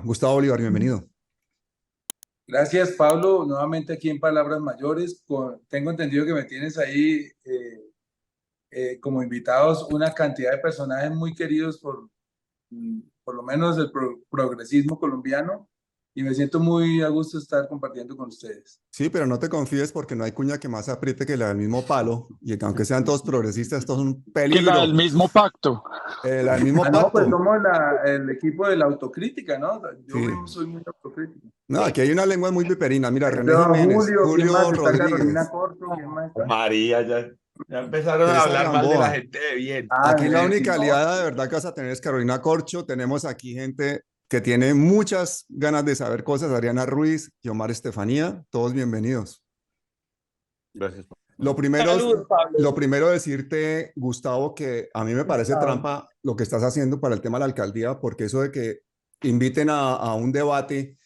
Gustavo Bolívar, bienvenido. Gracias, Pablo. Nuevamente aquí en Palabras Mayores. Tengo entendido que me tienes ahí como invitados una cantidad de personajes muy queridos por lo menos del progresismo colombiano, y me siento muy a gusto estar compartiendo con ustedes. Sí, pero no te confíes porque no hay cuña que más apriete que la del mismo palo. Y que aunque sean todos progresistas, esto es un Que la del peligro. mismo pacto. La del mismo No, pues pacto. somos el equipo de la autocrítica, ¿no? Yo Sí. mismo soy muy autocrítico. No, aquí hay una lengua muy viperina. Mira, Ahí René está Jiménez, Julio, ¿quién más? Julio Está Carolina Rodríguez, Corso, ¿quién más está? María, ya empezaron a César hablar mal de la Gamboa. gente de bien. Aquí la Sí, única no. aliada de verdad que vas a tener es Carolina Corcho. Tenemos aquí gente que tiene muchas ganas de saber cosas. Adriana Ruiz y Omar Estefanía, todos bienvenidos. Gracias. Lo primero, Saludos, Pablo. lo primero decirte, Gustavo, que a mí me parece Gustavo. trampa lo que estás haciendo para el tema de la alcaldía, porque eso de que inviten a un debate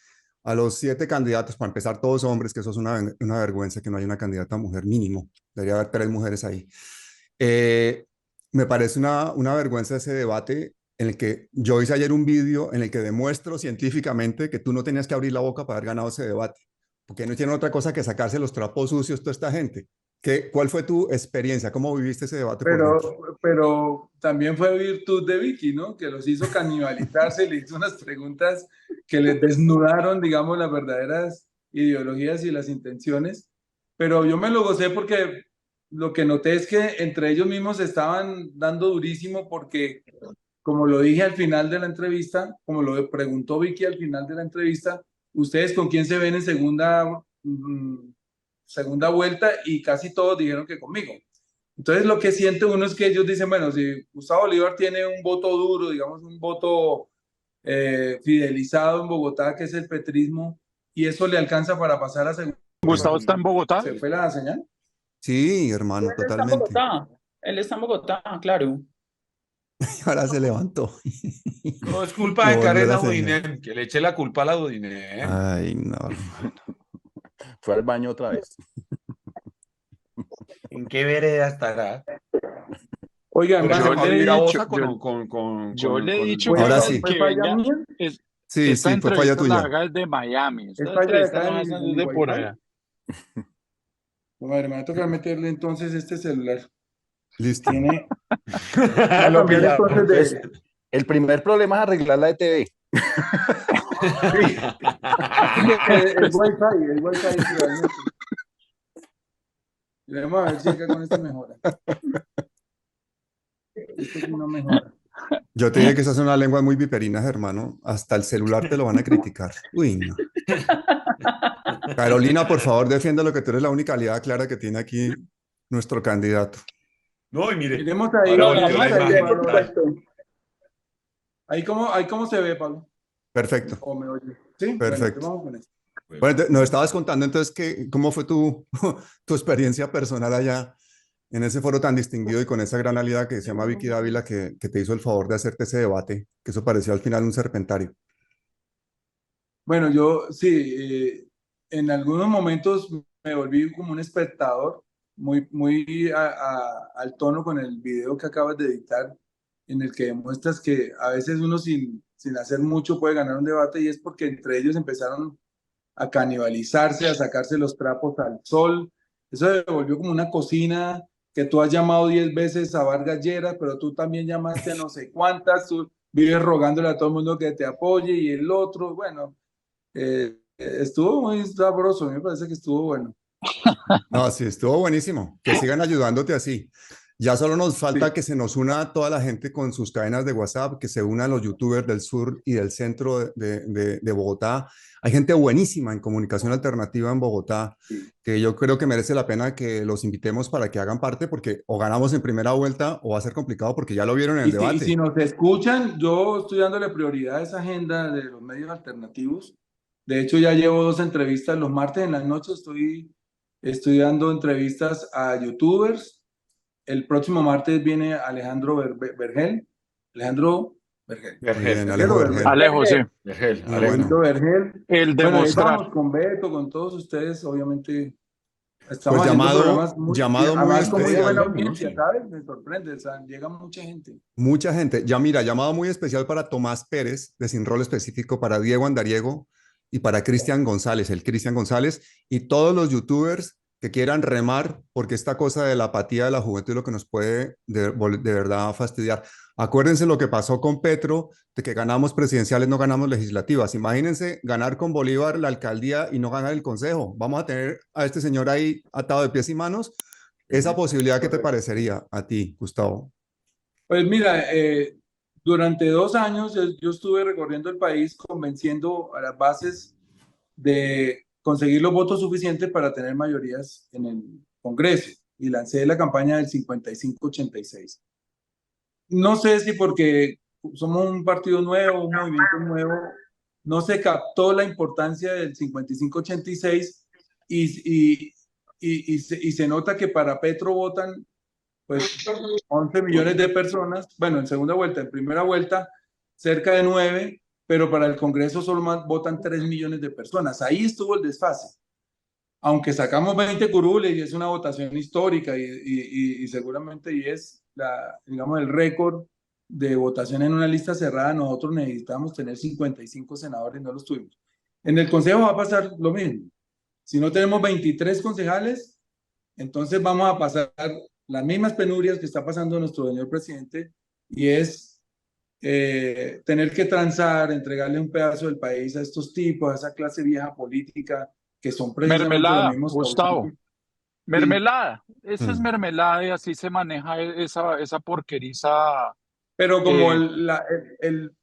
a los 7 candidatos, para empezar todos hombres, que eso es una vergüenza que no haya una candidata mujer mínimo, debería haber 3 mujeres ahí. Me parece una vergüenza ese debate en el que yo hice ayer un vídeo en el que demuestro científicamente que tú no tenías que abrir la boca para haber ganado ese debate, porque no tienen otra cosa que sacarse los trapos sucios toda esta gente. ¿Cuál fue tu experiencia? ¿Cómo viviste ese debate por dentro? Pero también fue virtud de Vicky, ¿no? Que los hizo canibalizarse, le hizo unas preguntas que les desnudaron, digamos, las verdaderas ideologías y las intenciones. Pero yo me lo gocé porque lo que noté es que entre ellos mismos se estaban dando durísimo porque, como lo dije al final de la entrevista, como lo preguntó Vicky al final de la entrevista, ¿ustedes con quién se ven en segunda vuelta? Y casi todos dijeron que conmigo. Entonces lo que siente uno es que ellos dicen, bueno, si Gustavo Bolívar tiene un voto duro, digamos un voto fidelizado en Bogotá, que es el petrismo, y eso le alcanza para pasar a segunda. Gustavo está en Bogotá. ¿Se fue la señal? Sí, hermano, Él está en totalmente. Bogotá. Él está en Bogotá, claro. Ahora se levantó. No es culpa Lo de volvió Karen la Audine, señal. que le eche la culpa a la Audine. Ay, no, hermano. Fue al baño otra vez. ¿En qué vereda estará? Oigan, Pero Yo se va a le he vivir a dicho, Bosa yo le he dicho ¿fue, Ahora que, sí. fue que falla venga. mía? Sí, Esta sí, fue falla entrevista la tuya. haga desde Miami. ¿Es Esta falla de entrevista acá la de haga mi desde por Wi-Fi? allá. Bueno, me va a tocar meterle entonces este celular. Listo. Tiene... Va a cambiar entonces Entonces, de... el primer problema es arreglar la ETV. Sí, el Wi-Fi realmente. Vamos a ver si acá con esto mejora. Esto sí no mejora. Yo te dije que esas son unas lenguas muy viperinas, hermano. Hasta el celular te lo van a criticar. Uy, no. Carolina, por favor, defiende lo que tú eres la única aliada clara que tiene aquí nuestro candidato. No, y mire, Miremos ahí, ahora volvió miremos la ahí, imagen. Pablo. Ahí cómo se ve, Pablo. Perfecto, ¿O me oye? Sí, bueno, entonces perfecto. vamos con esto. Bueno, nos estabas contando entonces cómo fue tu experiencia personal allá en ese foro tan distinguido y con esa gran aliada que se llama Vicky Dávila que te hizo el favor de hacerte ese debate, que eso pareció al final un serpentario. Bueno, yo sí, en algunos momentos me volví como un espectador, muy al tono con el video que acabas de editar, en el que demuestras que a veces uno sin hacer mucho puede ganar un debate, y es porque entre ellos empezaron a canibalizarse, a sacarse los trapos al sol. Eso se volvió como una cocina que tú has llamado 10 veces a Vargas Lleras, pero tú también llamaste a no sé cuántas, tú vives rogándole a todo el mundo que te apoye y el otro, bueno, estuvo muy sabroso, me parece que estuvo bueno. No, sí, estuvo buenísimo. Que sigan ayudándote así. Ya solo nos falta Sí. que se nos una toda la gente con sus cadenas de WhatsApp, que se unan los youtubers del sur y del centro de Bogotá. Hay gente buenísima en comunicación alternativa en Bogotá, que yo creo que merece la pena que los invitemos para que hagan parte, porque o ganamos en primera vuelta o va a ser complicado porque ya lo vieron en el Y debate. si nos escuchan, yo estoy dándole prioridad a esa agenda de los medios alternativos. De hecho, ya llevo 2 entrevistas. Los martes en las noches estoy dando entrevistas a youtubers. El próximo martes viene Alejandro Vergel. Alejandro Vergel. Bien, ¿Vergel Alejo o Vergel. Alejo, sí. Muy Alejito bueno. Vergel. El Bueno, ahí demostrar. vamos con Beto, con todos ustedes, obviamente Estamos Pues haciendo llamado, programas muy, llamado muy además con muy buena especial. audiencia, Sí. ¿sabes? Me sorprende, o sea, llega mucha gente. Mucha gente. Ya mira, llamado muy especial para Tomás Pérez, de Sin Rol Específico, para Diego Andariego y para Cristian González, el Cristian González, y todos los youtubers que quieran remar, porque esta cosa de la apatía de la juventud es lo que nos puede de verdad fastidiar. Acuérdense lo que pasó con Petro, de que ganamos presidenciales, no ganamos legislativas. Imagínense ganar con Bolívar la alcaldía y no ganar el consejo. Vamos a tener a este señor ahí atado de pies y manos. Esa posibilidad, ¿qué te Correcto. parecería a ti, Gustavo? Pues mira, durante 2 años yo estuve recorriendo el país convenciendo a las bases de conseguir los votos suficientes para tener mayorías en el Congreso y lancé la campaña del 55-86. No sé si porque somos un partido nuevo, un movimiento nuevo, no se captó la importancia del 55-86 y se nota que para Petro votan pues 11 millones de personas, bueno, en segunda vuelta, en primera vuelta cerca de 9, pero para el Congreso solo más votan 3 millones de personas. Ahí estuvo el desfase. Aunque sacamos 20 curules y es una votación histórica y seguramente y es digamos, el récord de votación en una lista cerrada, nosotros necesitamos tener 55 senadores y no los tuvimos. En el Consejo va a pasar lo mismo. Si no tenemos 23 concejales, entonces vamos a pasar las mismas penurias que está pasando nuestro señor presidente y es tener que transar, entregarle un pedazo del país a estos tipos, a esa clase vieja política que son precisamente los Mermelada, mismos Gustavo. causantes. Mermelada. Eso es Mm. mermelada y así se maneja esa porqueriza. Pero como eh, el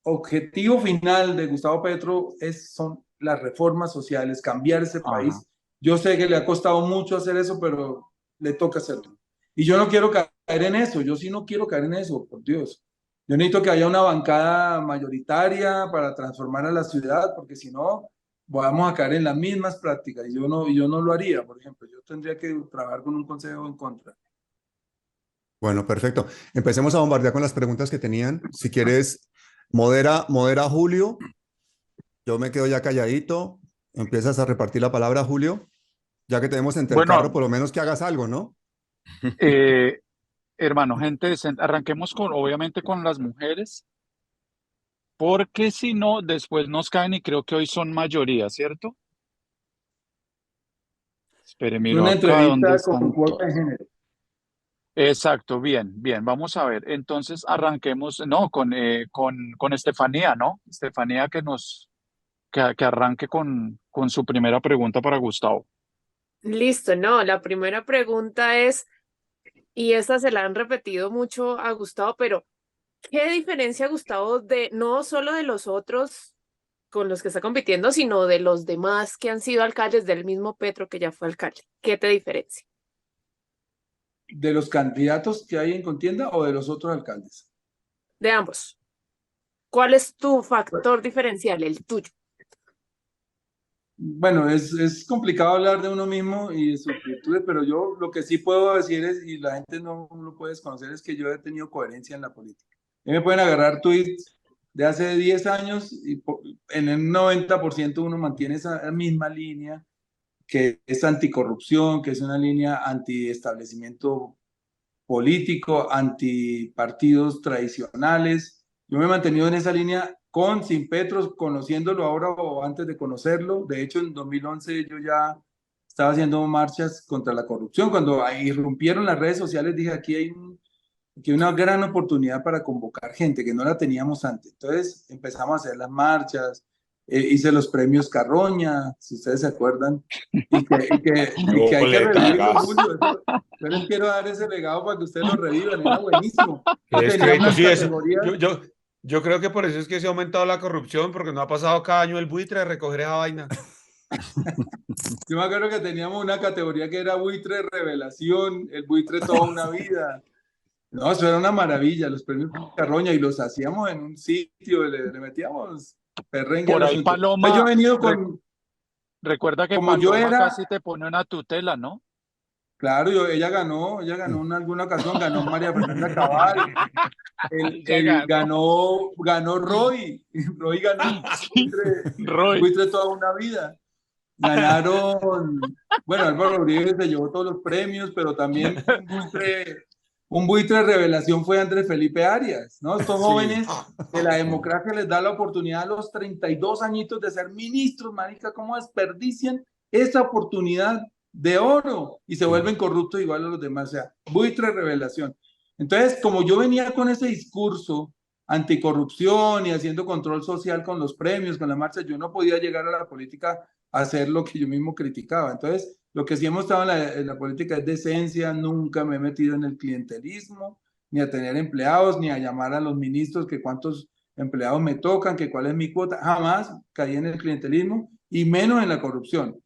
objetivo final de Gustavo Petro son las reformas sociales, cambiar ese ajá. país. Yo sé que le ha costado mucho hacer eso, pero le toca hacerlo. Y yo no quiero caer en eso, yo sí no quiero caer en eso, por Dios. Yo necesito que haya una bancada mayoritaria para transformar a la ciudad, porque si no, vamos a caer en las mismas prácticas. Y yo no lo haría, por ejemplo. Yo tendría que trabajar con un consejo en contra. Bueno, perfecto. Empecemos a bombardear con las preguntas que tenían. Si quieres, modera Julio. Yo me quedo ya calladito. Empiezas a repartir la palabra, Julio. Ya que tenemos entre el carro, Bueno, por lo menos que hagas algo, ¿no? eh, hermano, gente decente, arranquemos obviamente con las mujeres, porque si no, después nos caen y creo que hoy son mayoría, ¿cierto? Espere, Es miro una acá dónde entrevista con están cuota de todas. género. Exacto, bien, bien, vamos a ver. Entonces arranquemos, no, con Estefanía, ¿no? Estefanía que arranque con su primera pregunta para Gustavo. Listo, no, la primera pregunta es, y esta se la han repetido mucho a Gustavo, pero ¿qué diferencia Gustavo de no solo de los otros con los que está compitiendo, sino de los demás que han sido alcaldes del mismo Petro que ya fue alcalde? ¿Qué te diferencia? ¿De los candidatos que hay en contienda o de los otros alcaldes? De ambos. ¿Cuál es tu factor diferencial, el tuyo? Bueno, es complicado hablar de uno mismo y de sus virtudes, pero yo lo que sí puedo decir es, y la gente no lo puede desconocer, es que yo he tenido coherencia en la política. Me pueden agarrar tweets de hace 10 años y en el 90% uno mantiene esa misma línea, que es anticorrupción, que es una línea antiestablecimiento político, antipartidos tradicionales. Yo me he mantenido en esa línea sin Petro, conociéndolo ahora o antes de conocerlo. De hecho, en 2011 yo ya estaba haciendo marchas contra la corrupción. Cuando irrumpieron las redes sociales, dije, aquí hay una gran oportunidad para convocar gente que no la teníamos antes. Entonces empezamos a hacer las marchas, hice los premios Carroña, si ustedes se acuerdan, y que hay que revivirlo, Julio. Yo les quiero dar ese legado para que ustedes lo revivan, era buenísimo. Yo tenía unas Sí, eso. categorías. Yo creo que por eso es que se ha aumentado la corrupción, porque no ha pasado cada año el buitre a recoger esa vaina. Yo me acuerdo que teníamos una categoría que era buitre revelación, el buitre toda una vida. No, eso era una maravilla, los premios Carroña, y los hacíamos en un sitio, le metíamos perrengue Por al ahí asunto. Paloma, Yo he venido con, recuerda que como yo Paloma era, casi te pone una tutela, ¿no? claro, ella ganó en alguna ocasión, ganó María Fernanda Cabal, Ya ganó. ganó Roy ganó Sí, Roy. buitre toda una vida. Ganaron, bueno, Álvaro Uribe se llevó todos los premios, pero también un buitre revelación fue Andrés Felipe Arias, ¿no? Estos Sí. jóvenes que la democracia les da la oportunidad a los 32 añitos de ser ministros, marica, ¿cómo desperdician esa oportunidad de oro y se vuelven corruptos igual a los demás? O sea, buitre revelación. Entonces, como yo venía con ese discurso anticorrupción y haciendo control social con los premios, con la marcha, yo no podía llegar a la política a hacer lo que yo mismo criticaba. Entonces, lo que sí hemos estado en la política es decencia, nunca me he metido en el clientelismo, ni a tener empleados, ni a llamar a los ministros que cuántos empleados me tocan, que cuál es mi cuota, jamás caí en el clientelismo y menos en la corrupción.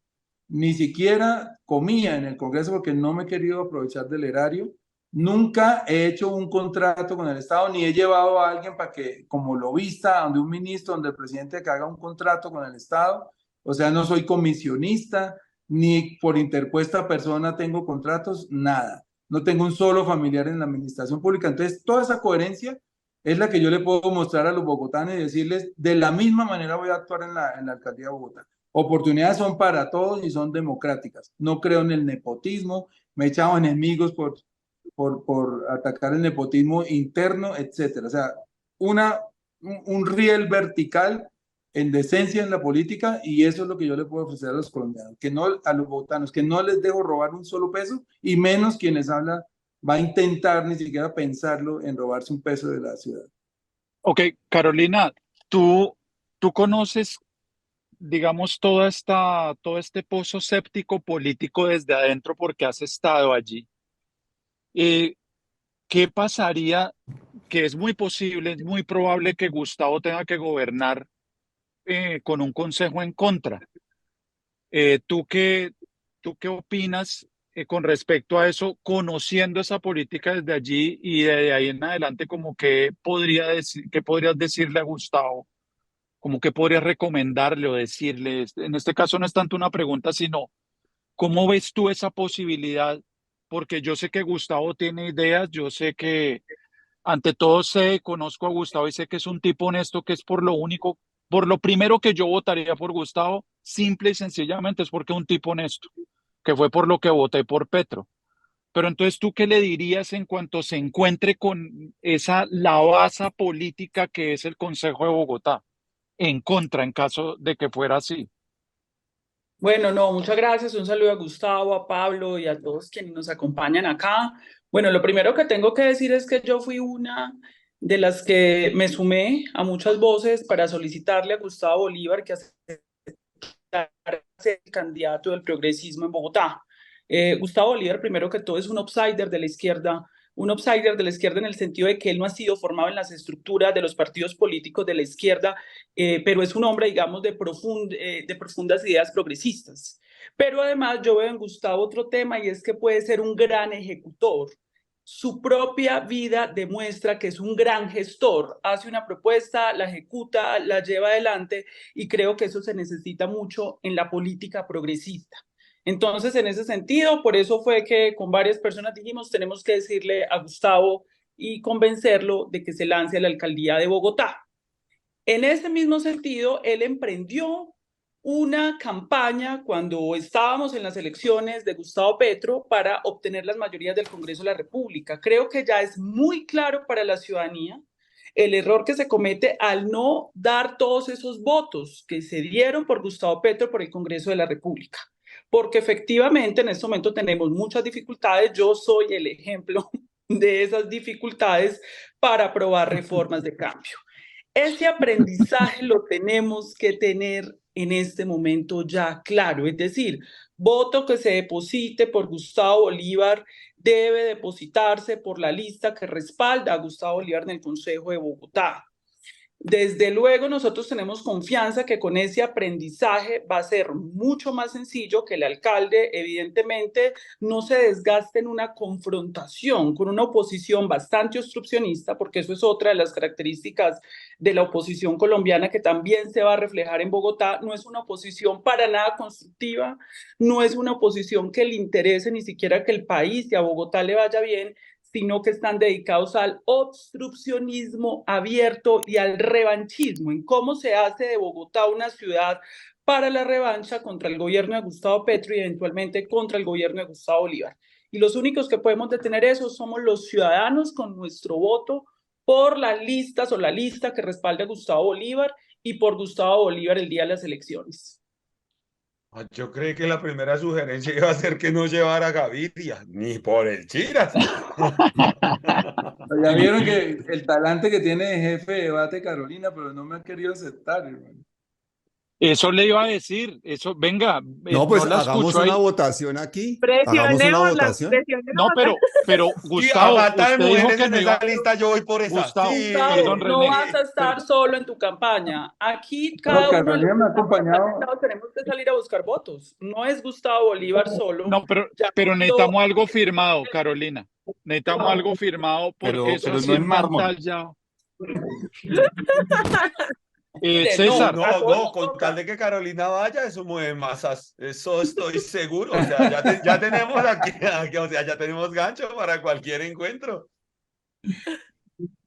Ni siquiera comía en el Congreso porque no me he querido aprovechar del erario. Nunca he hecho un contrato con el Estado, ni he llevado a alguien para que, como lobista, donde un ministro, donde el presidente que haga un contrato con el Estado. O sea, no soy comisionista, ni por interpuesta persona tengo contratos, nada. No tengo un solo familiar en la administración pública. Entonces, toda esa coherencia es la que yo le puedo mostrar a los bogotanos y decirles, de la misma manera voy a actuar en la alcaldía de Bogotá. Oportunidades son para todos y son democráticas. No creo en el nepotismo, me he echado enemigos por atacar el nepotismo interno, etcétera. O sea, un riel vertical en decencia en la política, y eso es lo que yo le puedo ofrecer a los colombianos, que no a los bogotanos, que no les dejo robar un solo peso, y menos quienes hablan va a intentar ni siquiera pensarlo en robarse un peso de la ciudad. Ok, Carolina, tú conoces, digamos, todo este pozo séptico político desde adentro porque has estado allí. ¿Qué pasaría? Que es muy posible, es muy probable que Gustavo tenga que gobernar con un consejo en contra. ¿Tú tú qué opinas con respecto a eso, conociendo esa política desde allí y de ahí en adelante, como que qué podrías decirle a Gustavo? Como que podrías recomendarle o decirle? En este caso no es tanto una pregunta, sino ¿cómo ves tú esa posibilidad? Porque yo sé que Gustavo tiene ideas, yo sé que ante todo conozco a Gustavo y sé que es un tipo honesto, que es por lo único, por lo primero que yo votaría por Gustavo, simple y sencillamente es porque es un tipo honesto, que fue por lo que voté por Petro. Pero entonces, ¿tú qué le dirías en cuanto se encuentre con esa lavaza política que es el Consejo de Bogotá, en contra, en caso de que fuera así? Bueno, no, muchas gracias. Un saludo a Gustavo, a Pablo y a todos quienes nos acompañan acá. Bueno, lo primero que tengo que decir es que yo fui una de las que me sumé a muchas voces para solicitarle a Gustavo Bolívar que aceptara ser el candidato del progresismo en Bogotá. Gustavo Bolívar, primero que todo, es un outsider de la izquierda, un outsider de la izquierda en el sentido de que él no ha sido formado en las estructuras de los partidos políticos de la izquierda, pero es un hombre, digamos, de profundas ideas progresistas. Pero además yo veo en Gustavo otro tema, y es que puede ser un gran ejecutor. Su propia vida demuestra que es un gran gestor, hace una propuesta, la ejecuta, la lleva adelante, y creo que eso se necesita mucho en la política progresista. Entonces, en ese sentido, por eso fue que con varias personas dijimos, tenemos que decirle a Gustavo y convencerlo de que se lance a la alcaldía de Bogotá. En ese mismo sentido, él emprendió una campaña cuando estábamos en las elecciones de Gustavo Petro para obtener las mayorías del Congreso de la República. Creo que ya es muy claro para la ciudadanía el error que se comete al no dar todos esos votos que se dieron por Gustavo Petro por el Congreso de la República. Porque efectivamente en este momento tenemos muchas dificultades. Yo soy el ejemplo de esas dificultades para aprobar reformas de cambio. Ese aprendizaje lo tenemos que tener en este momento ya claro, es decir, voto que se deposite por Gustavo Bolívar debe depositarse por la lista que respalda a Gustavo Bolívar en el Consejo de Bogotá. Desde luego, nosotros tenemos confianza que con ese aprendizaje va a ser mucho más sencillo, que el alcalde evidentemente no se desgaste en una confrontación con una oposición bastante obstruccionista, porque eso es otra de las características de la oposición colombiana que también se va a reflejar en Bogotá. No es una oposición para nada constructiva, no es una oposición que le interese ni siquiera que el país y a Bogotá le vaya bien, sino que están dedicados al obstruccionismo abierto y al revanchismo, en cómo se hace de Bogotá una ciudad para la revancha contra el gobierno de Gustavo Petro y eventualmente contra el gobierno de Gustavo Bolívar. Y los únicos que podemos detener eso somos los ciudadanos con nuestro voto por las listas o la lista que respalde a Gustavo Bolívar y por Gustavo Bolívar el día de las elecciones. Yo creí que la primera sugerencia iba a ser que no llevara a Gaviria, ni por el chiras. Ya vieron que el talante que tiene de jefe de debate Carolina, pero no me ha querido aceptar, hermano. Eso le iba a decir, eso, venga, No, pues no la hagamos escucho una ahí. votación aquí. Hagamos una votación. No, pero Sí, Gustavo, a falta de usted dijo mujeres que en no esa iba. lista, yo voy por esa. Gustavo, Sí. perdón, No René. vas a estar solo en tu campaña. Aquí cada uno de Carolina los me ha que estamos acompañado. representados tenemos que salir a buscar votos. No es Gustavo Bolívar solo. No, pero necesitamos algo firmado, Carolina. Necesitamos algo firmado porque eso pero así no en en mármol. pantalla. Mire, César, No, con tal de que Carolina vaya, eso mueve masas. Eso estoy seguro. O sea, ya tenemos aquí, o sea, ya tenemos gancho para cualquier encuentro.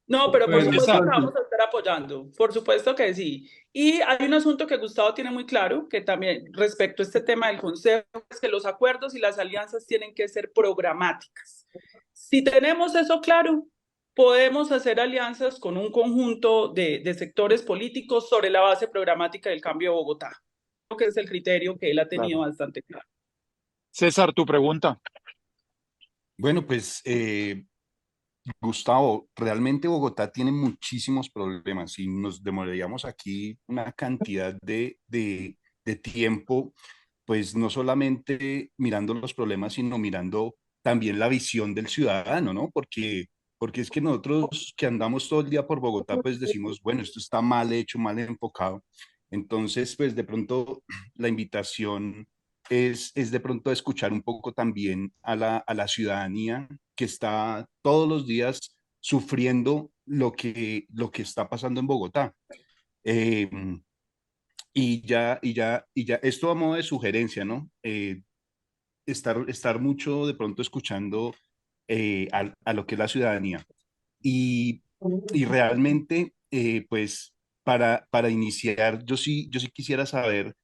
No, pero por Bueno, supuesto que entonces, vamos a estar apoyando, por supuesto que sí. Y hay un asunto que Gustavo tiene muy claro, que también respecto a este tema del Consejo, es que los acuerdos y las alianzas tienen que ser programáticas. Si tenemos eso claro, podemos hacer alianzas con un conjunto de sectores políticos sobre la base programática del cambio de Bogotá. Creo que es el criterio que él ha tenido bastante claro. César, tu pregunta. Bueno, pues Gustavo, realmente Bogotá tiene muchísimos problemas y nos demoraríamos aquí una cantidad de tiempo, pues no solamente mirando los problemas, sino mirando también la visión del ciudadano, ¿no? Porque es que nosotros que andamos todo el día por Bogotá, pues decimos, bueno, esto está mal hecho, mal enfocado. Entonces, pues de pronto la invitación es de pronto escuchar un poco también a la ciudadanía que está todos los días sufriendo lo que está pasando en Bogotá. Eh, esto a modo de sugerencia, ¿no? Estar mucho de pronto escuchando a lo que es la ciudadanía. Y realmente, pues, para iniciar, yo sí quisiera saber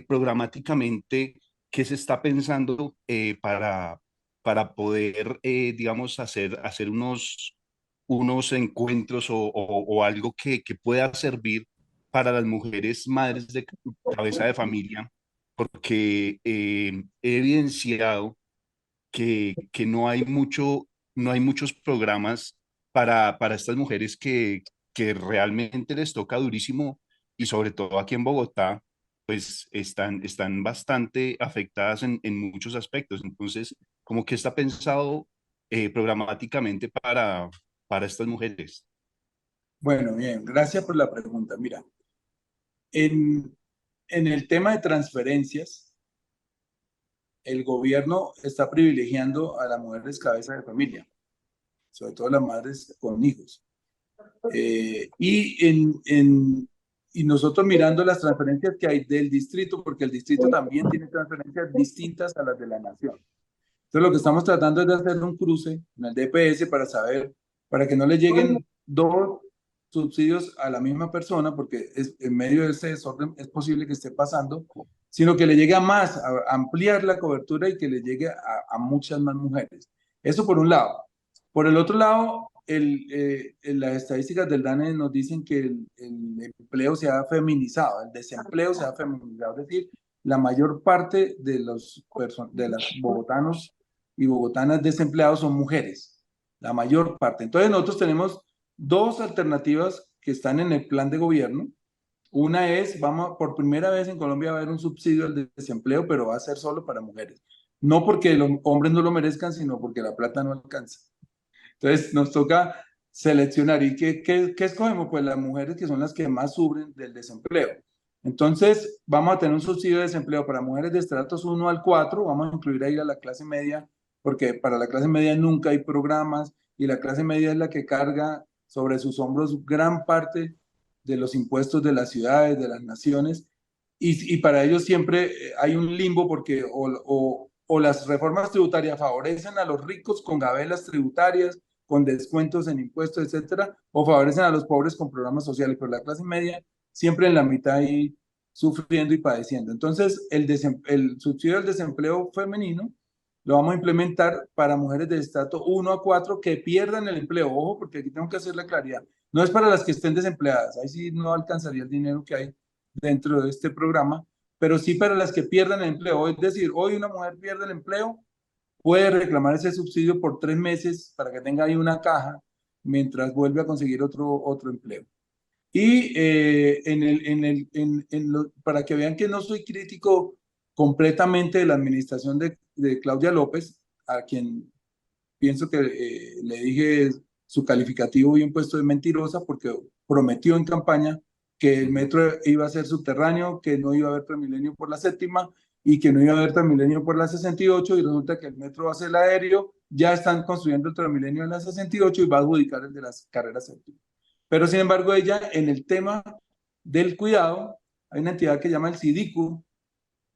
programáticamente qué se está pensando para poder, digamos, hacer unos encuentros o algo que pueda servir para las mujeres madres de cabeza de familia, porque he evidenciado que no hay muchos programas para estas mujeres que realmente les toca durísimo y sobre todo aquí en Bogotá, pues están bastante afectadas en muchos aspectos. Entonces, como que está pensado programáticamente para estas mujeres. bueno, bien, gracias por la pregunta. Mira, en el tema de transferencias, el gobierno está privilegiando a las mujeres cabeza de familia, sobre todo las madres con hijos. Y nosotros mirando las transferencias que hay del distrito, porque el distrito también tiene transferencias distintas a las de la nación. Entonces lo que estamos tratando es de hacer un cruce en el DPS para saber, para que no le lleguen dos subsidios a la misma persona, porque en medio de ese desorden es posible que esté pasando, sino que le llegue a más, a ampliar la cobertura y que le llegue a muchas más mujeres. Eso por un lado. Por el otro lado, las estadísticas del DANE nos dicen que el empleo se ha feminizado, el desempleo se ha feminizado, es decir, la mayor parte de los bogotanos y bogotanas desempleados son mujeres, la mayor parte. Entonces nosotros tenemos dos alternativas que están en el plan de gobierno. Una es, por primera vez en Colombia va a haber un subsidio al desempleo, pero va a ser solo para mujeres. No porque los hombres no lo merezcan, sino porque la plata no alcanza. Entonces nos toca seleccionar. ¿Y qué escogemos? Pues las mujeres que son las que más sufren del desempleo. Entonces vamos a tener un subsidio de desempleo para mujeres de estratos 1 al 4, vamos a incluir ahí a la clase media, porque para la clase media nunca hay programas y la clase media es la que carga sobre sus hombros gran parte de los impuestos de las ciudades, de las naciones, y para ellos siempre hay un limbo porque o las reformas tributarias favorecen a los ricos con gabelas tributarias, con descuentos en impuestos, etcétera, o favorecen a los pobres con programas sociales, pero la clase media siempre en la mitad ahí sufriendo y padeciendo. Entonces, el subsidio del desempleo femenino lo vamos a implementar para mujeres de estrato 1 a 4 que pierdan el empleo. Ojo, porque aquí tengo que hacer la claridad. No es para las que estén desempleadas, ahí sí no alcanzaría el dinero que hay dentro de este programa, pero sí para las que pierdan el empleo. Es decir, hoy una mujer pierde el empleo, puede reclamar ese subsidio por 3 meses para que tenga ahí una caja mientras vuelve a conseguir otro empleo. Y para que vean que no soy crítico completamente de la administración de Claudia López, a quien pienso que le dije su calificativo bien puesto de mentirosa, porque prometió en campaña que el metro iba a ser subterráneo, que no iba a haber Transmilenio por la séptima y que no iba a haber Transmilenio por la 68, y resulta que el metro va a ser el aéreo, ya están construyendo el Transmilenio en la 68 y va a adjudicar el de las carreras séptimas. Pero sin embargo ella en el tema del cuidado, hay una entidad que se llama el SIDICU,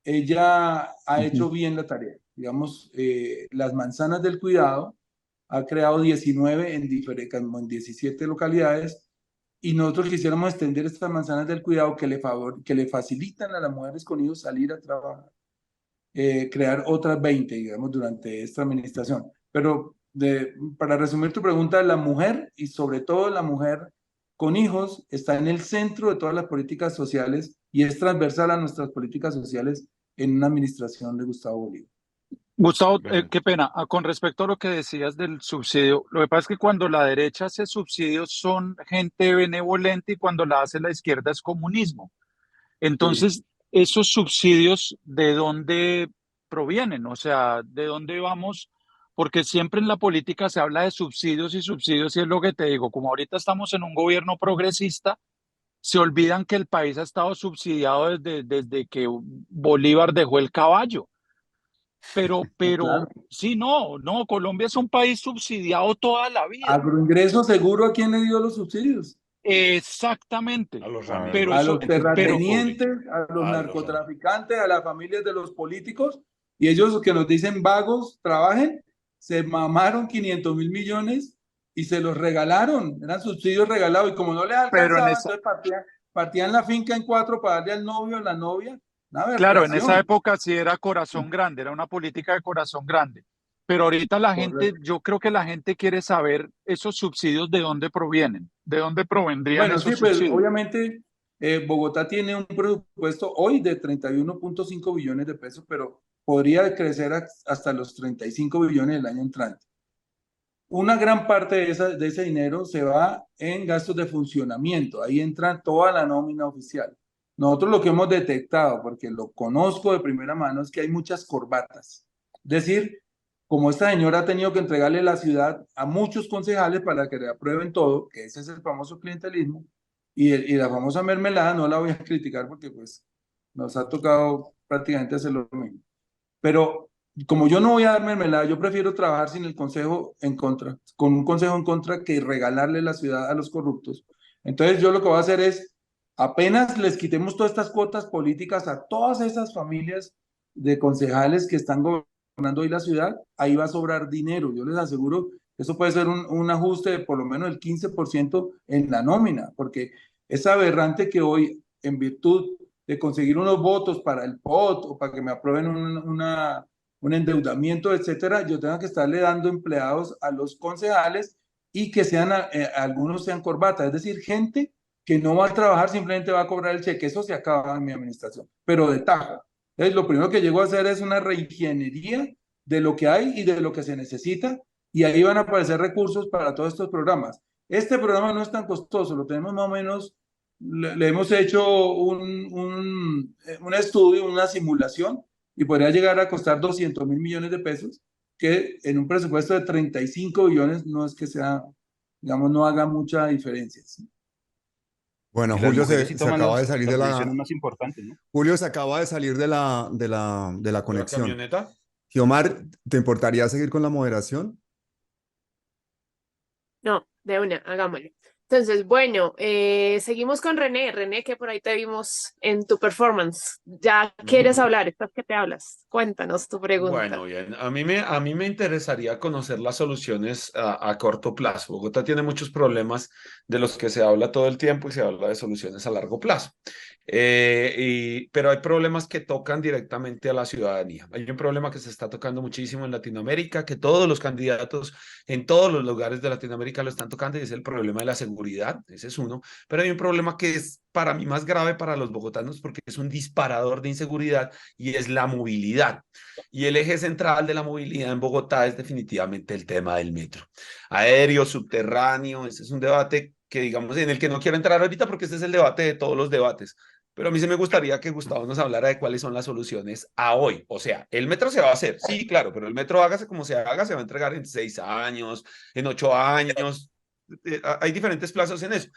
ella ha hecho bien la tarea. Digamos, las manzanas del cuidado ha creado 19 en 17 localidades, y nosotros quisiéramos extender estas manzanas del cuidado que le facilitan a las mujeres con hijos salir a trabajar, crear otras 20, digamos, durante esta administración. Pero para resumir tu pregunta, la mujer, y sobre todo la mujer con hijos, está en el centro de todas las políticas sociales y es transversal a nuestras políticas sociales en una administración de Gustavo Bolívar. Gustavo, Bueno, qué pena. Con respecto a lo que decías del subsidio, lo que pasa es que cuando la derecha hace subsidios son gente benevolente y cuando la hace la izquierda es comunismo. Entonces, ¿esos subsidios de dónde provienen? O sea, ¿de dónde vamos? Porque siempre en la política se habla de subsidios y es lo que te digo, como ahorita estamos en un gobierno progresista, se olvidan que el país ha estado subsidiado desde que Bolívar dejó el caballo. Pero, Claro. sí, no, Colombia es un país subsidiado toda la vida. Agroingreso seguro, ¿a quién le dio los subsidios? Exactamente. A los Claro. Pero A los eso, pero, terratenientes, a los a los narcotraficantes, a las familias de los políticos, y ellos que nos dicen vagos, trabajen, se mamaron 500.000 millones y se los regalaron, eran subsidios regalados, y como no les pero en alcanzaba, esa, entonces partían la finca en 4 para darle al novio, a la novia, una claro, en esa aberración. época sí era corazón grande, era una política de corazón grande. Pero ahorita la gente, Correcto. yo creo que la gente quiere saber esos subsidios de dónde provienen, de dónde provendrían Bueno, sí, esos pues subsidios. obviamente Bogotá tiene un presupuesto hoy de 31.5 billones de pesos, pero podría crecer hasta los 35 billones el año entrante. Una gran parte de ese dinero se va en gastos de funcionamiento, ahí entra toda la nómina oficial. Nosotros lo que hemos detectado, porque lo conozco de primera mano, es que hay muchas corbatas. Es decir, como esta señora ha tenido que entregarle la ciudad a muchos concejales para que le aprueben todo, que ese es el famoso clientelismo, y la famosa mermelada no la voy a criticar porque pues nos ha tocado prácticamente hacer lo mismo. Pero como yo no voy a dar mermelada, yo prefiero trabajar sin el consejo en contra, con un consejo en contra, que regalarle la ciudad a los corruptos. Entonces yo lo que voy a hacer es, apenas les quitemos todas estas cuotas políticas a todas esas familias de concejales que están gobernando hoy la ciudad, ahí va a sobrar dinero. Yo les aseguro que eso puede ser un ajuste de por lo menos el 15% en la nómina, porque es aberrante que hoy, en virtud de conseguir unos votos para el POT o para que me aprueben un endeudamiento, etcétera, yo tengo que estarle dando empleados a los concejales y que sean, algunos sean corbata, es decir, gente que no va a trabajar, simplemente va a cobrar el cheque. Eso se acaba en mi administración, pero de tajo. Entonces, lo primero que llego a hacer es una reingeniería de lo que hay y de lo que se necesita, y ahí van a aparecer recursos para todos estos programas. Este programa no es tan costoso, lo tenemos más o menos, le hemos hecho un estudio, una simulación, y podría llegar a costar 200.000 millones de pesos, que en un presupuesto de 35 billones no es que sea, digamos, no haga mucha diferencia. ¿Sí? Bueno, Y las Julio mujeres sí se toman acaba de salir las de decisiones la, más importantes, ¿no? Julio se acaba de salir de la ¿De la conexión. camioneta? Giomar, ¿te importaría seguir con la moderación? No, de una, hagámoslo. Entonces, bueno, seguimos con René. René, que por ahí te vimos en tu performance. ¿Ya quieres hablar? ¿Estás que te hablas? Cuéntanos tu Bueno, pregunta. bien, a mí me interesaría conocer las soluciones a corto plazo. Bogotá tiene muchos problemas de los que se habla todo el tiempo y se habla de soluciones a largo plazo. Pero hay problemas que tocan directamente a la ciudadanía. Hay un problema que se está tocando muchísimo en Latinoamérica, que todos los candidatos en todos los lugares de Latinoamérica lo están tocando y es el problema de la seguridad. Ese es uno. Pero hay un problema que es para mí más grave para los bogotanos porque es un disparador de inseguridad y es la movilidad. Y el eje central de la movilidad en Bogotá es definitivamente el tema del metro. Aéreo, subterráneo, ese es un debate que digamos en el que no quiero entrar ahorita porque este es el debate de todos los debates. Pero a mí sí me gustaría que Gustavo nos hablara de cuáles son las soluciones a hoy. O sea, el metro se va a hacer, sí, claro, pero el metro hágase como se haga, se va a entregar en 6 años, en 8 años. Hay diferentes plazos en eso.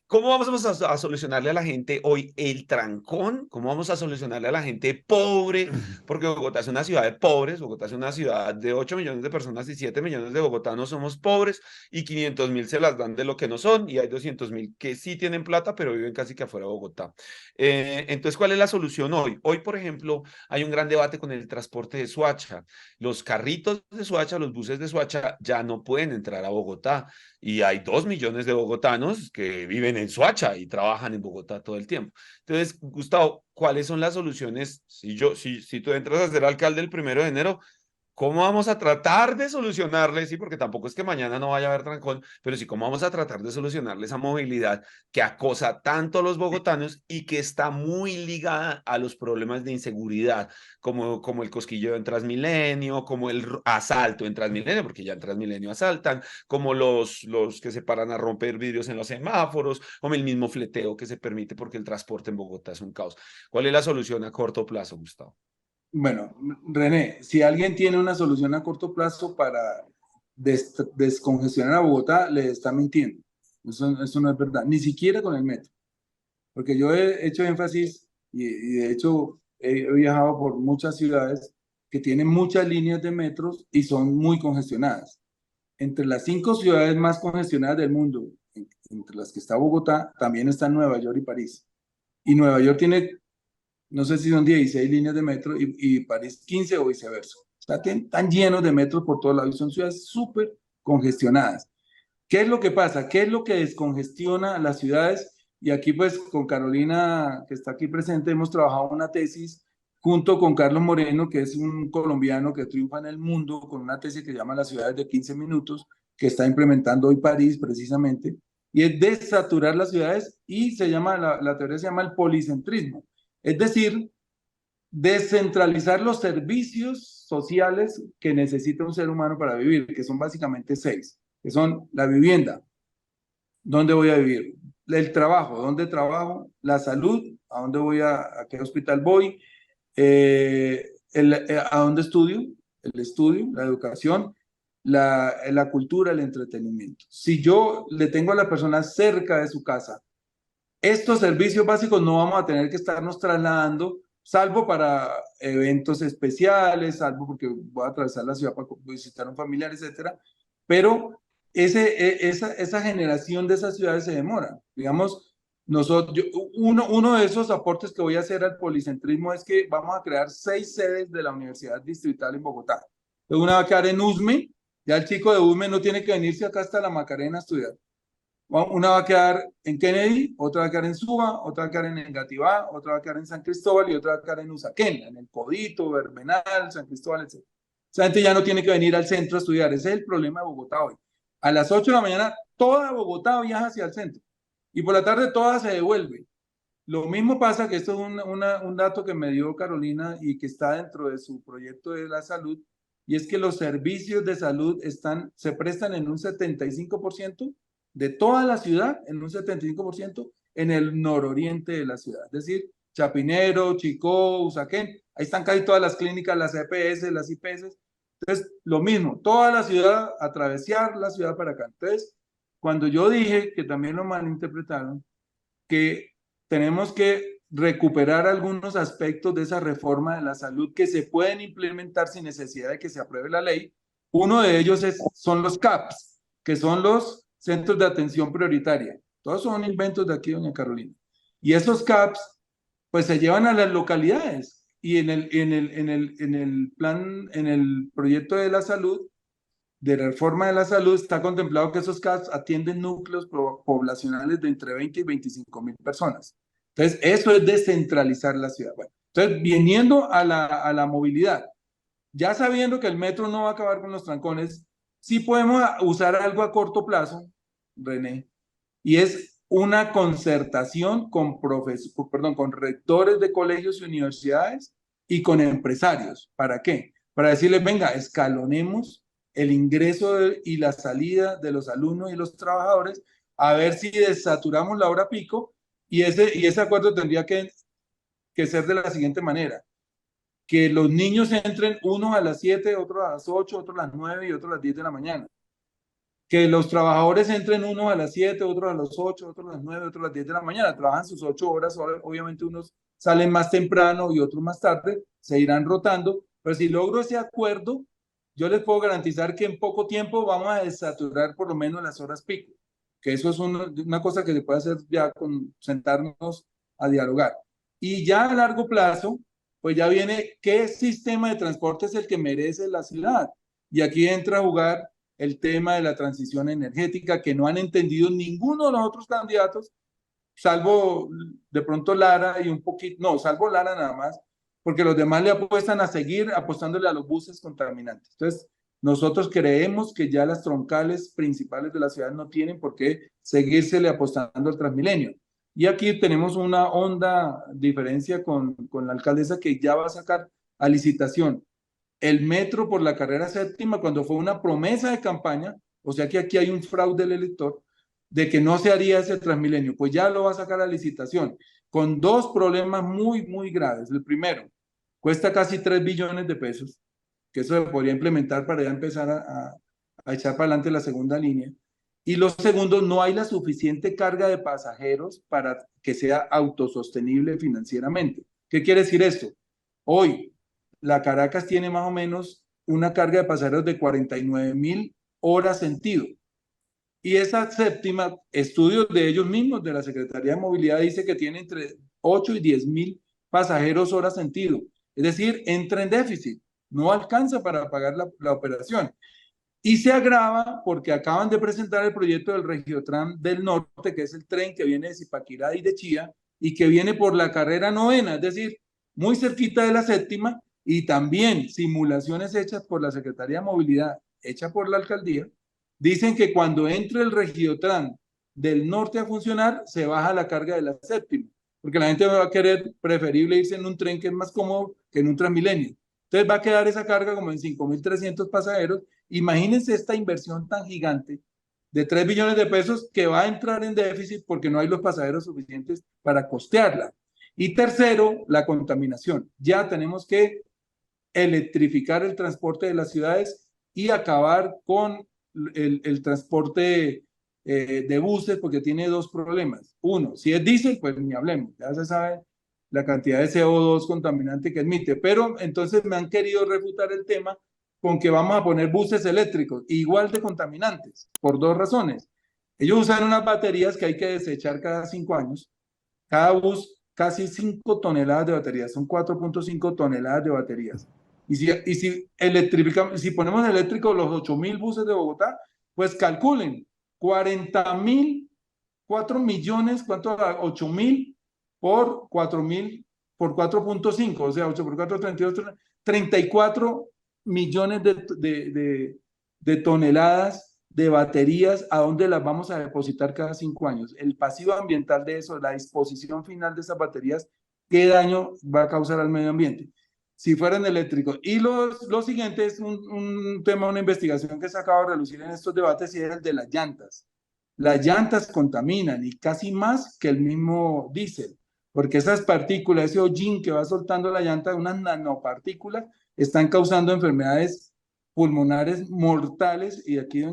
¿Cómo vamos a solucionarle a la gente hoy el trancón? ¿Cómo vamos a solucionarle a la gente pobre? Porque Bogotá es una ciudad de pobres, Bogotá es una ciudad de 8 millones de personas y 7 millones de bogotanos somos pobres y 500.000 se las dan de lo que no son y hay 200.000 que sí tienen plata pero viven casi que afuera de Bogotá. Entonces, ¿cuál es la solución hoy? Hoy, por ejemplo, hay un gran debate con el transporte de Soacha. Los carritos de Soacha, los buses de Soacha ya no pueden entrar a Bogotá y hay 2 millones de bogotanos que viven en Soacha y trabajan en Bogotá todo el tiempo. Entonces, Gustavo, ¿cuáles son las soluciones? Si tú entras a ser alcalde el 1 de enero, ¿cómo vamos a tratar de solucionarle? Sí, porque tampoco es que mañana no vaya a haber trancón, pero sí, ¿cómo vamos a tratar de solucionarle esa movilidad que acosa tanto a los bogotanos y que está muy ligada a los problemas de inseguridad, como el cosquilleo en Transmilenio, como el asalto en Transmilenio, porque ya en Transmilenio asaltan, como los que se paran a romper vidrios en los semáforos, como el mismo fleteo que se permite porque el transporte en Bogotá es un caos? ¿Cuál es la solución a corto plazo, Gustavo? Bueno, René, si alguien tiene una solución a corto plazo para descongestionar a Bogotá, le está mintiendo. Eso no es verdad, ni siquiera con el metro. Porque yo he hecho énfasis y de hecho he viajado por muchas ciudades que tienen muchas líneas de metros y son muy congestionadas. Entre las 5 ciudades más congestionadas del mundo, entre las que está Bogotá, también están Nueva York y París. Y Nueva York tiene, no sé si son 16 líneas de metro y París 15 o viceversa. Están llenos de metros por todos lados y son ciudades súper congestionadas. ¿Qué es lo que pasa? ¿Qué es lo que descongestiona las ciudades? Y aquí pues con Carolina, que está aquí presente, hemos trabajado una tesis junto con Carlos Moreno, que es un colombiano que triunfa en el mundo con una tesis que se llama Las ciudades de 15 minutos, que está implementando hoy París precisamente, y es desaturar las ciudades y la teoría se llama el policentrismo. Es decir, descentralizar los servicios sociales que necesita un ser humano para vivir, que son básicamente 6, que son la vivienda, ¿dónde voy a vivir? El trabajo, ¿dónde trabajo? La salud, ¿a dónde voy a qué hospital voy? ¿A dónde estudio? El estudio, la educación, la cultura, el entretenimiento. Si yo le tengo a la persona cerca de su casa, estos servicios básicos no vamos a tener que estarnos trasladando, salvo para eventos especiales, salvo porque voy a atravesar la ciudad para visitar a un familiar, etcétera. Pero esa generación de esas ciudades se demora. Digamos, uno de esos aportes que voy a hacer al policentrismo es que vamos a crear 6 sedes de la Universidad Distrital en Bogotá. Una va a quedar en Usme, ya el chico de Usme no tiene que venirse acá hasta la Macarena a estudiar. Una va a quedar en Kennedy, otra va a quedar en Suba, otra va a quedar en Engativá, otra va a quedar en San Cristóbal y otra va a quedar en Usaquén, en el Codito, Verbenal, San Cristóbal, etc. Esa gente ya no tiene que venir al centro a estudiar. Ese es el problema de Bogotá hoy. A las 8 de la mañana, toda Bogotá viaja hacia el centro y por la tarde toda se devuelve. Lo mismo pasa, que esto es un dato que me dio Carolina y que está dentro de su proyecto de la salud, y es que los servicios de salud se prestan en un 75% de toda la ciudad, en un 75% en el nororiente de la ciudad, es decir, Chapinero, Chicó, Usaquén, ahí están casi todas las clínicas, las EPS, las IPS. Entonces, lo mismo, toda la ciudad, atravesar la ciudad para acá. Entonces, cuando yo dije, que también lo malinterpretaron, que tenemos que recuperar algunos aspectos de esa reforma de la salud que se pueden implementar sin necesidad de que se apruebe la ley. Uno de ellos son los CAPS, que son los centros de atención prioritaria. Todos son inventos de aquí, doña Carolina. Y esos CAPS, pues se llevan a las localidades. Y en el plan, en el proyecto de la salud, de reforma de la salud, está contemplado que esos CAPS atienden núcleos poblacionales de entre 20 y 25.000 personas. Entonces, eso es descentralizar la ciudad. Bueno, entonces, viniendo a la movilidad, ya sabiendo que el metro no va a acabar con los trancones, sí podemos usar algo a corto plazo, René, y es una concertación con con rectores de colegios y universidades y con empresarios. ¿Para qué? Para decirles, venga, escalonemos el ingreso y la salida de los alumnos y los trabajadores, a ver si desaturamos la hora pico, y ese acuerdo tendría que ser de la siguiente manera: que los niños entren unos a las 7, otros a las 8, otros a las 9 y otros a las 10 de la mañana. Que los trabajadores entren unos a las 7, otros a las 8, otros a las 9, otros a las 10 de la mañana. Trabajan sus 8 horas, obviamente unos salen más temprano y otros más tarde, se irán rotando, pero si logro ese acuerdo, yo les puedo garantizar que en poco tiempo vamos a desaturar por lo menos las horas pico, que eso es una cosa que se puede hacer ya con sentarnos a dialogar. Y ya a largo plazo, pues ya viene qué sistema de transporte es el que merece la ciudad. Y aquí entra a jugar el tema de la transición energética, que no han entendido ninguno de los otros candidatos, salvo de pronto Lara y un poquito, no, salvo Lara nada más, porque los demás le apuestan a seguir apostándole a los buses contaminantes. Entonces, nosotros creemos que ya las troncales principales de la ciudad no tienen por qué seguírsele apostando al Transmilenio. Y aquí tenemos una honda diferencia con la alcaldesa, que ya va a sacar a licitación el metro por la carrera séptima, cuando fue una promesa de campaña. O sea que aquí hay un fraude del elector de que no se haría ese Transmilenio. Pues ya lo va a sacar a licitación con dos problemas muy, muy graves. El primero, cuesta casi 3 billones de pesos, que eso se podría implementar para ya empezar a echar para adelante la segunda línea. Y lo segundo, no hay la suficiente carga de pasajeros para que sea autosostenible financieramente. ¿Qué quiere decir esto? Hoy, la Caracas tiene más o menos una carga de pasajeros de 49.000 horas sentido. Y esa séptima, estudios de ellos mismos, de la Secretaría de Movilidad, dice que tiene entre 8 y 10.000 pasajeros horas sentido. Es decir, entra en déficit, no alcanza para pagar la operación. Y se agrava porque acaban de presentar el proyecto del Regiotram del Norte, que es el tren que viene de Zipaquirá y de Chía, y que viene por la carrera novena, es decir, muy cerquita de la séptima, y también simulaciones hechas por la Secretaría de Movilidad, hecha por la alcaldía, dicen que cuando entre el Regiotram del Norte a funcionar, se baja la carga de la séptima, porque la gente va a querer preferible irse en un tren que es más cómodo que en un Transmilenio. Entonces va a quedar esa carga como en 5.300 pasajeros. Imagínense esta inversión tan gigante de 3 billones de pesos que va a entrar en déficit porque no hay los pasajeros suficientes para costearla. Y tercero, la contaminación. Ya tenemos que electrificar el transporte de las ciudades y acabar con el transporte de buses, porque tiene dos problemas. Uno, si es diésel, pues ni hablemos, ya se sabe la cantidad de CO2 contaminante que emite, pero entonces me han querido refutar el tema con que vamos a poner buses eléctricos igual de contaminantes, por dos razones. Ellos usan unas baterías que hay que desechar cada 5 años. Cada bus, casi 5 toneladas de baterías, son 4.5 toneladas de baterías. Y si ponemos eléctricos los 8.000 buses de Bogotá, pues calculen, 40.000, 4 millones, ¿cuánto? 8.000 por 4.000, por 4.5, o sea, 8 por 4, 32, 34 millones de toneladas de baterías. ¿A dónde las vamos a depositar cada 5 años? El pasivo ambiental de eso, la disposición final de esas baterías, ¿qué daño va a causar al medio ambiente? Si fueran eléctricos. Y lo siguiente es un tema, una investigación que se acaba de relucir en estos debates, y es el de las llantas. Las llantas contaminan, y casi más que el mismo diésel, porque esas partículas, ese hollín que va soltando la llanta, unas nanopartículas, están causando enfermedades pulmonares mortales. Y aquí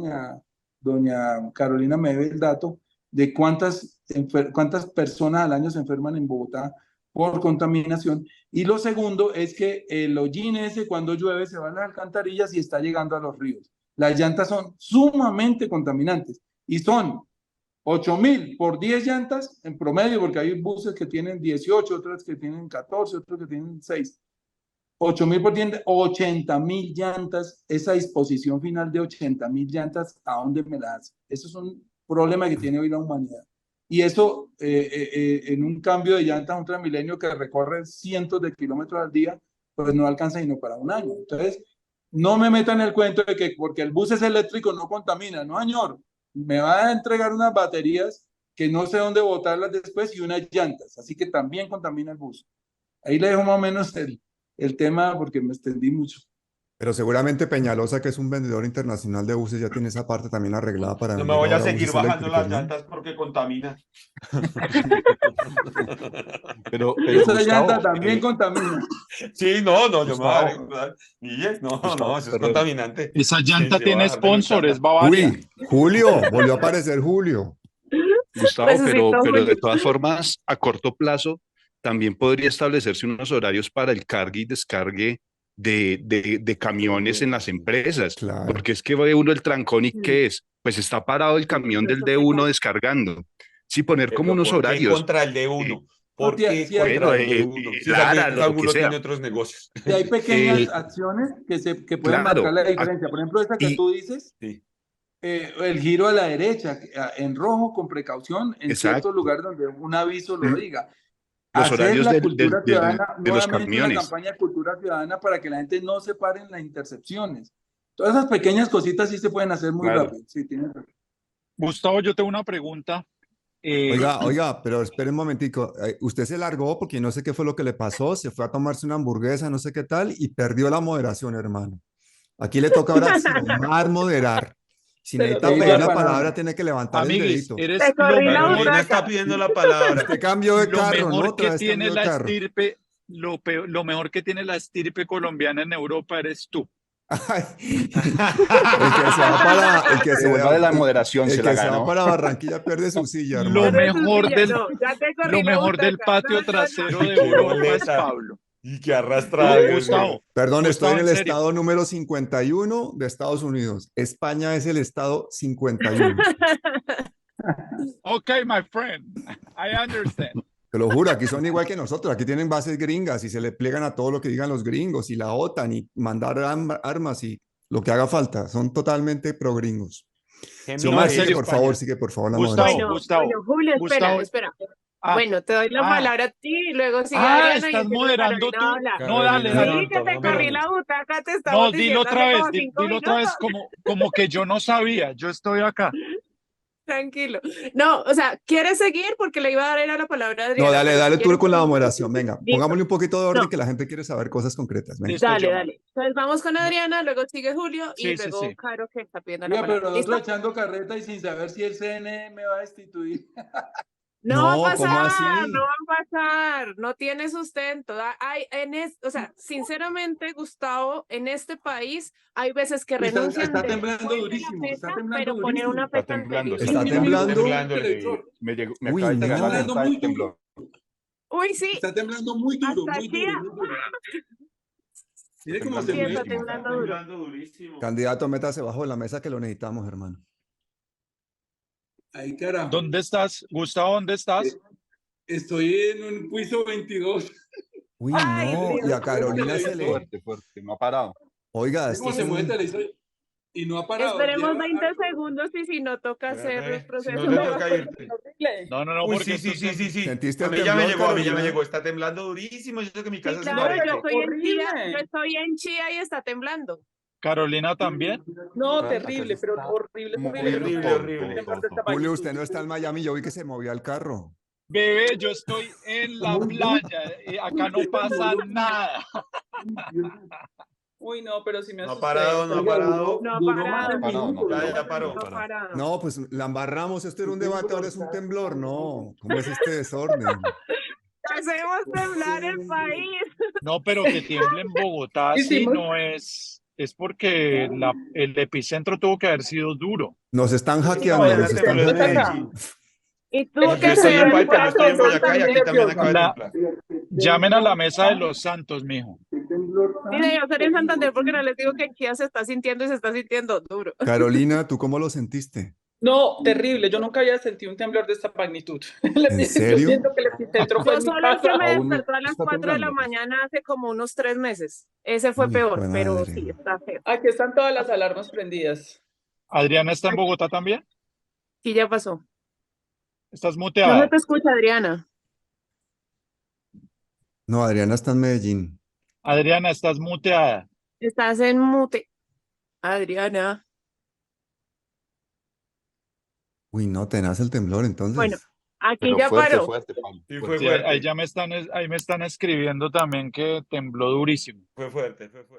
doña Carolina me ve el dato de cuántas personas al año se enferman en Bogotá por contaminación. Y lo segundo es que el hollín ese, cuando llueve, se va a las alcantarillas y está llegando a los ríos. Las llantas son sumamente contaminantes. y son 8.000 por 10 llantas en promedio, porque hay buses que tienen 18, otros que tienen 14, otros que tienen 6. 8.000 por 10, 80.000 llantas, esa disposición final de 80.000 llantas, ¿a dónde me la hace? Eso es un problema que tiene hoy la humanidad. Y eso, en un cambio de llantas a un Transmilenio que recorre cientos de kilómetros al día, pues no alcanza sino para un año. Entonces, no me metan el cuento de que porque el bus es eléctrico no contamina. No, señor. Me va a entregar unas baterías que no sé dónde botarlas después y unas llantas. Así que también contamina el bus. Ahí le dejo más o menos el tema porque me extendí mucho. Pero seguramente Peñalosa, que es un vendedor internacional de buses, ya tiene esa parte también arreglada para No me vender voy a ahora seguir buses bajando las eléctricos, ¿no? llantas porque contamina. Pero Esa Gustavo, llanta también contamina. Sí, no, yo me voy a Gustavo, dejar. Guille, no, Gustavo, eso es perdón. contaminante. Esa Sí, llanta sí, voy a tiene dejar de sponsor, es lucharla. Bavaria. Uy, Julio, volvió a aparecer Julio. Gustavo, Resucitó pero de Julio. todas formas, a corto plazo, también podría establecerse unos horarios para el cargue y descargue de camiones en las empresas, Claro. porque es que ve uno el trancón y ¿qué es? Pues está parado el camión del D1 descargando. Sí, poner como Pero unos ¿por qué horarios. contra el de uno? No, ¿Por qué si hay, Bueno, contra el de uno? Si Lara, también lo que Angulo sea. tiene otros negocios. si hay pequeñas Eh, acciones que pueden claro, marcar la diferencia. Por ejemplo, esta que y tú dices, Sí. el giro a la derecha, en rojo con precaución, en exacto, ciertos lugares donde un aviso lo diga. los Hacer horarios la cultura ciudadana, de los nuevamente una camiones. campaña de cultura ciudadana para que la gente no se pare en las intercepciones. Todas esas pequeñas cositas sí se pueden hacer muy Claro. rápido. Sí, tienes razón. Gustavo, yo tengo una pregunta. Oiga, pero espere un momentico. Usted se largó porque no sé qué fue lo que le pasó, se fue a tomarse una hamburguesa, no sé qué tal, y perdió la moderación, hermano. Aquí le toca ahora sumar, moderar. Si Se lo necesita Ella pedir la para- palabra, tiene que levantar el Amiguis, dedito. eres Te lo corrí la mejor, Carolina está butaca. pidiendo la palabra. Usted cambió de lo carro, ¿no? mejor Otra que vez tiene cambió de la carro. estirpe, lo mejor que tiene la estirpe colombiana en Europa eres tú. Ay, el que se va para, el que se, Pero bueno, de la moderación el se la que se va ganó. para Barranquilla pierde su silla, Lo hermano. Eres un mejor silla, del, no, ya te corrí lo la mejor del butaca. patio No, no, no. trasero de Qué Europa es boleta. Pablo. Y qué arrastrada, No, Dios mío. Gustavo, Perdón, estoy Gustavo, en en el serio. estado número 51 de Estados Unidos. España es el estado 51. Ok, my friend, I understand. Te lo juro, aquí son igual que nosotros. Aquí tienen bases gringas y se le pliegan a todo lo que digan los gringos y la OTAN y mandar armas y lo que haga falta. Son totalmente pro gringos. Qué No, Omar, en serio, sigue por favor la Gustavo, moderación. Gustavo, Julio, Gustavo. espera. Ah, Bueno, te doy la ah, palabra a ti y luego sigue Adriana y ¿estás empieza moderando Carolina a tú? hablar. No, dale, Carolina, dale. Sí, que te toma corrí manos. la butaca, te No, estamos dilo diciendo otra hace vez, como 5 dilo otra vez minutos. como que yo no sabía, yo estoy acá. Tranquilo. No, o sea, ¿quieres seguir? Porque le iba a dar era la palabra a No, Adriana. dale, pero si dale tú quieres con la seguir, moderación. Venga, listo. pongámosle un poquito de orden No, que la gente quiere saber cosas concretas. Venga. Listo, dale, yo. dale. Entonces vamos con Adriana, luego sigue Julio y Sí, sí, luego sí. Caro que está pidiendo la Oiga, pero palabra. nosotros ¿Listo? echando carreta y sin saber si el CNE me va a destituir. No va a No, ¿cómo pasar, así? no va a pasar, no tiene sustento. O sea, sinceramente, Gustavo, en este país hay veces que renuncian Está después temblando de la durísimo, está fecha, temblando pero ponen una durísimo. Está fecha temblando, anterior. ¿Está Mire, temblando? mire, televisor. Me Uy, acaba de llegar Está la no. temblando alerta muy de temblor. duro. Uy, sí, Está temblando muy duro, hasta muy aquí, duro, muy duro. Mire cómo temblando se sí, mueve. está durísimo. temblando duro. Temblando durísimo. Candidato, métase bajo de la mesa que lo necesitamos, hermano. Ay, carajo. ¿Dónde estás? Gustavo, ¿dónde estás? Estoy en un piso 22. Uy, Ay, no, Dios. y a Carolina se le... Fuerte, fuerte, no ha parado. Oiga, Mire esto cómo es se mueve el un... televisor y no ha parado. Esperemos Lleva 20 harto- segundos y si no toca hacer el Si proceso. no le toca irte. No, no, no, Uy, porque sí, esto sí, es sí, sí, sí. ¿Sentiste A el mí ya me temblor, llegó, a mí ya me Carolina? llegó. Está temblando durísimo. Yo sé que mi Sí, casa se claro, yo derrite. estoy en Chía, Horrible. yo estoy en Chía y está temblando. Carolina también. No, Ah, terrible, pero horrible, Muy horrible. Yo horrible, nunca he horrible. visto un temblor de esta Julio, magnitud. usted no está en Miami, yo vi que se movía el carro. Bebé, yo estoy en la playa, acá no pasa nada. Uy, no, pero sí me No ha asusté. parado, no ha parado. No ha Duró más de parado. un minuto. Ya paró. No ha parado. No, pues la embarramos, esto era un debate, ahora es un temblor, no. ¿Cómo es este desorden? Hacemos temblar el país. No, pero que tiemble en Bogotá sí Hicimos- no es porque el epicentro tuvo que haber sido duro. Nos están No, hackeando, ya nos no están tembló en hackeando. Medellín. Y tuvo Yo que estoy en ser Paipa, yo estoy en Boyacá y aquí también acaba de La- temblar. Llamen a la mesa de los santos, mijo. Sí, debió ser en Santander porque no les digo que en Chía se está sintiendo y se está sintiendo duro. Carolina, ¿tú cómo lo sentiste? No, terrible. Yo nunca había sentido un temblor de esta magnitud. ¿En Yo serio? siento que el epicentro fue Yo en mi solo el que casa. me Aún despertó a las está 4 de la temblando. mañana hace como unos 3 meses. Ese fue Uy, peor, jue pero madre. sí, está feo. Aquí están todas las alarmas prendidas. Adriana está en Bogotá también. Aquí ya pasó. Estás No se muteada. te escucha, Adriana. No, Adriana está en Medellín. Adriana, estás muteada. Estás en mute. Adriana. Uy, no, tenaz el temblor Bueno, entonces. aquí Pero ya fuerte, paró. fuerte, Pablo. Sí, fue Fuerte. Sí, ahí fuerte, ya ahí me están escribiendo también que tembló durísimo. fue fuerte, fue fuerte.